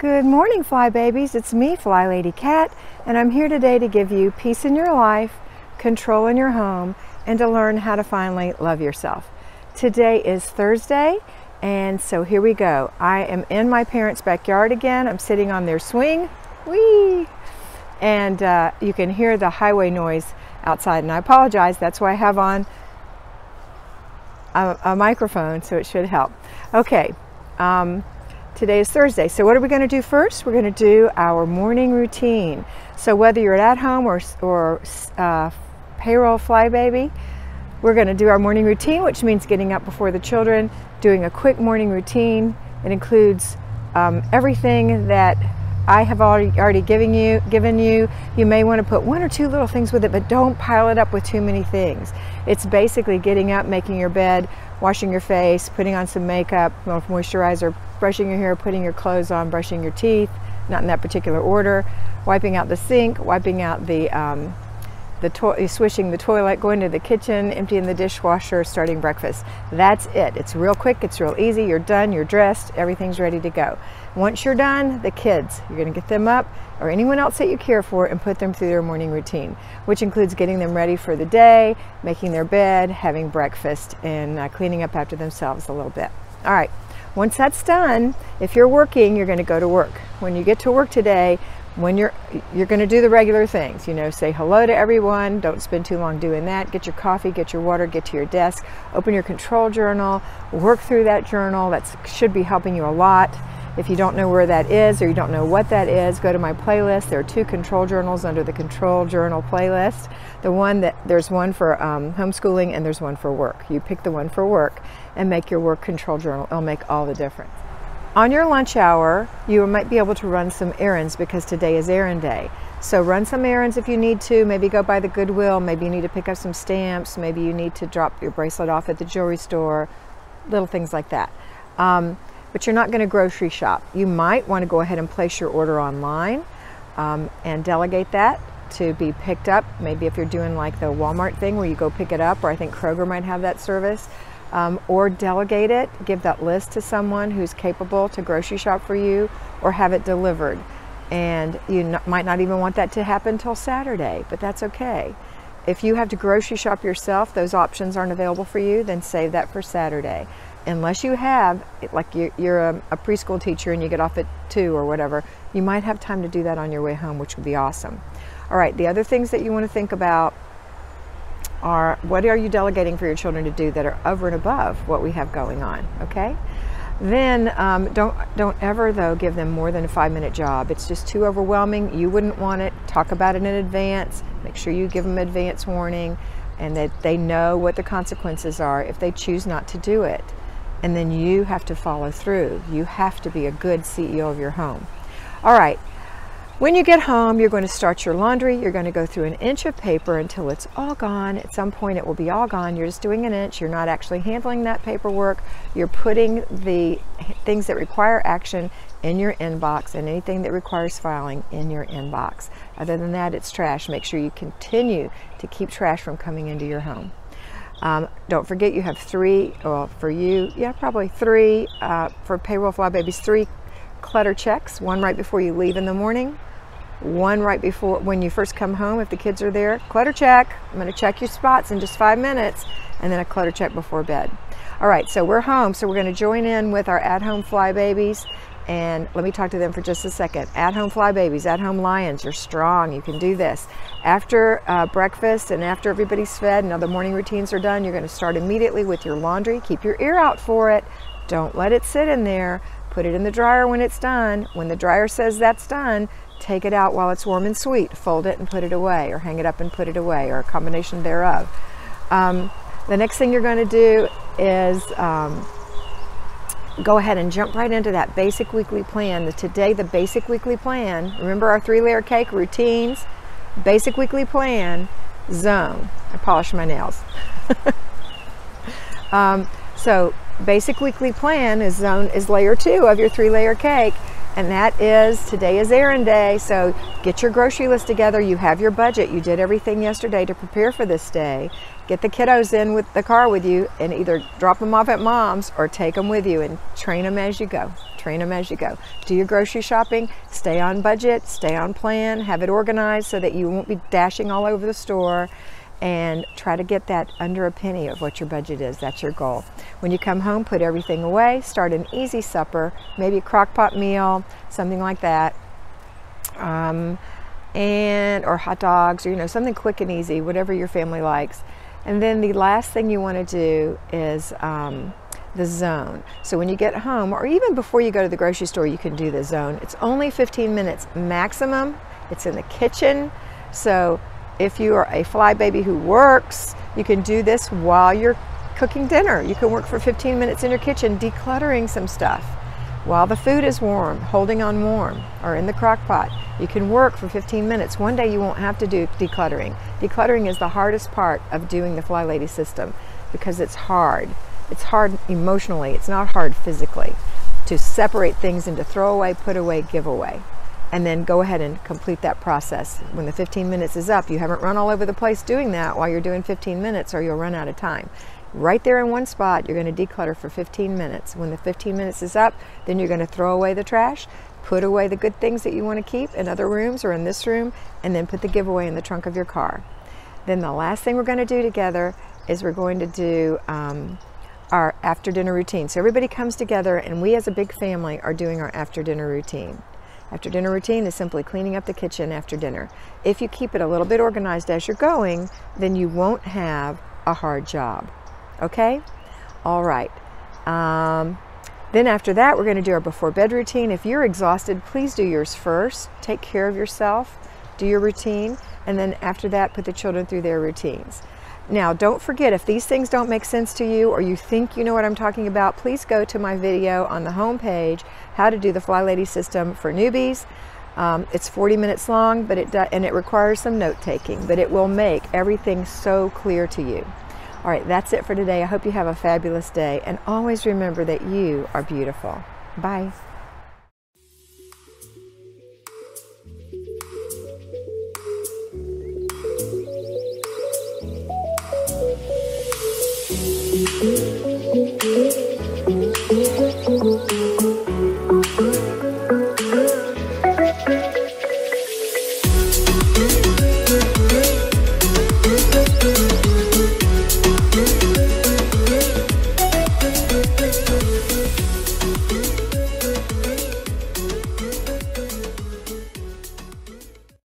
Good morning, Fly Babies. It's me, FlyLady Kat, and I'm here today to give you peace in your life, control in your home, and to learn how to finally love yourself. Today is Thursday, and so here we go. I am in my parents' backyard again. I'm sitting on their swing, whee! And you can hear the highway noise outside, and I apologize. That's why I have on a microphone, so it should help. Okay. Today is Thursday, so what are we going to do first? We're going to do our morning routine. So whether you're at home or payroll fly baby, we're going to do our morning routine, which means getting up before the children, doing a quick morning routine. It includes everything that I have already given you. You may want to put one or two little things with it, but don't pile it up with too many things. It's basically getting up, making your bed, washing your face, putting on some makeup, moisturizer, brushing your hair, putting your clothes on, brushing your teeth, not in that particular order, wiping out the sink, wiping out swishing the toilet, going to the kitchen, emptying the dishwasher, starting breakfast. That's it. It's real quick, it's real easy. You're done, you're dressed, everything's ready to go. Once you're done, the kids, you're going to get them up, or anyone else that you care for, and put them through their morning routine, which includes getting them ready for the day, making their bed, having breakfast, and cleaning up after themselves a little bit. All right, once that's done, if you're working, you're going to go to work. When you get to work today, when you're going to do the regular things, you know, say hello to everyone, don't spend too long doing that, get your coffee, get your water, get to your desk, open your control journal, work through that journal. That should be helping you a lot. If you don't know where that is or you don't know what that is, go to my playlist. There are two control journals under the control journal playlist. There's one for homeschooling and there's one for work. You pick the one for work and make your work control journal. It'll make all the difference. On your lunch hour, you might be able to run some errands because today is errand day. So run some errands if you need to. Maybe go by the Goodwill. Maybe you need to pick up some stamps. Maybe you need to drop your bracelet off at the jewelry store. Little things like that. But you're not going to grocery shop. You might want to go ahead and place your order online and delegate that to be picked up. Maybe if you're doing like the Walmart thing where you go pick it up, or I think Kroger might have that service. Or delegate it, give that list to someone who's capable to grocery shop for you, or have it delivered. And you might not even want that to happen till Saturday, but that's okay. If you have to grocery shop yourself, those options aren't available for you, then save that for Saturday. Unless you have, like you're a preschool teacher and you get off at 2 or whatever, you might have time to do that on your way home, which would be awesome. All right, the other things that you want to think about are, what are you delegating for your children to do that are over and above what we have going on, okay? Then don't ever, though, give them more than a 5-minute job. It's just too overwhelming. You wouldn't want it. Talk about it in advance. Make sure you give them advance warning and that they know what the consequences are if they choose not to do it. And then you have to follow through. You have to be a good CEO of your home. All right. When you get home, you're going to start your laundry. You're going to go through an inch of paper until it's all gone. At some point, it will be all gone. You're just doing an inch. You're not actually handling that paperwork. You're putting the things that require action in your inbox and anything that requires filing in your inbox. Other than that, it's trash. Make sure you continue to keep trash from coming into your home. Don't forget you have 3, well, for you, yeah, probably 3, for payroll fly babies, 3 clutter checks. 1 right before you leave in the morning, 1 right before when you first come home if the kids are there. Clutter check. I'm going to check your spots in just 5 minutes, and then a clutter check before bed. All right, so we're home, so we're going to join in with our at-home fly babies, and let me talk to them for just a second. At-home fly babies, at-home lions, you're strong. You can do this. After breakfast and after everybody's fed and all the morning routines are done, you're going to start immediately with your laundry. Keep your ear out for it. Don't let it sit in there. Put it in the dryer when it's done. When the dryer says that's done, take it out while it's warm and sweet. Fold it and put it away, or hang it up and put it away, or a combination thereof. The next thing you're going to do is go ahead and jump right into that basic weekly plan. The basic weekly plan, remember our 3-layer cake routines, basic weekly plan, zone. I polish my nails. So basic weekly plan is layer 2 of your 3-layer cake, and that is, today is errand day. So get your grocery list together. You have your budget. You did everything yesterday to prepare for this day. Get the kiddos in with the car with you and either drop them off at mom's or take them with you and train them as you go. Train them as you go. Do your grocery shopping, stay on budget, stay on plan, have it organized so that you won't be dashing all over the store, and try to get that under a penny of what your budget is. That's your goal. When you come home, put everything away, start an easy supper, maybe a crock pot meal, something like that. Or hot dogs, or something quick and easy, whatever your family likes. And then the last thing you want to do is the zone. So when you get home, or even before you go to the grocery store, you can do the zone. It's only 15 minutes maximum. It's in the kitchen. So if you are a fly baby who works, you can do this while you're cooking dinner. You can work for 15 minutes in your kitchen decluttering some stuff while the food is warm, holding on warm, or in the crock pot. You can work for 15 minutes. One day you won't have to do decluttering. Decluttering is the hardest part of doing the FlyLady system because it's hard. It's hard emotionally. It's not hard physically to separate things into throw away, put away, give away, and then go ahead and complete that process. When the 15 minutes is up, you haven't run all over the place doing that while you're doing 15 minutes or you'll run out of time. Right there in one spot, you're going to declutter for 15 minutes. When the 15 minutes is up, then you're going to throw away the trash, put away the good things that you want to keep in other rooms or in this room, and then put the giveaway in the trunk of your car. Then the last thing we're going to do together is we're going to do our after dinner routine. So everybody comes together and we as a big family are doing our after dinner routine. After dinner routine is simply cleaning up the kitchen after dinner. If you keep it a little bit organized as you're going, then you won't have a hard job. Okay? All right. Then after that, we're going to do our before bed routine. If you're exhausted, please do yours first. Take care of yourself. Do your routine. And then after that, put the children through their routines. Now, don't forget, if these things don't make sense to you or you think you know what I'm talking about, please go to my video on the home page, how to do the FlyLady system for newbies. It's 40 minutes long, but it requires some note taking, but it will make everything so clear to you. All right, that's it for today. I hope you have a fabulous day, and always remember that you are beautiful. Bye.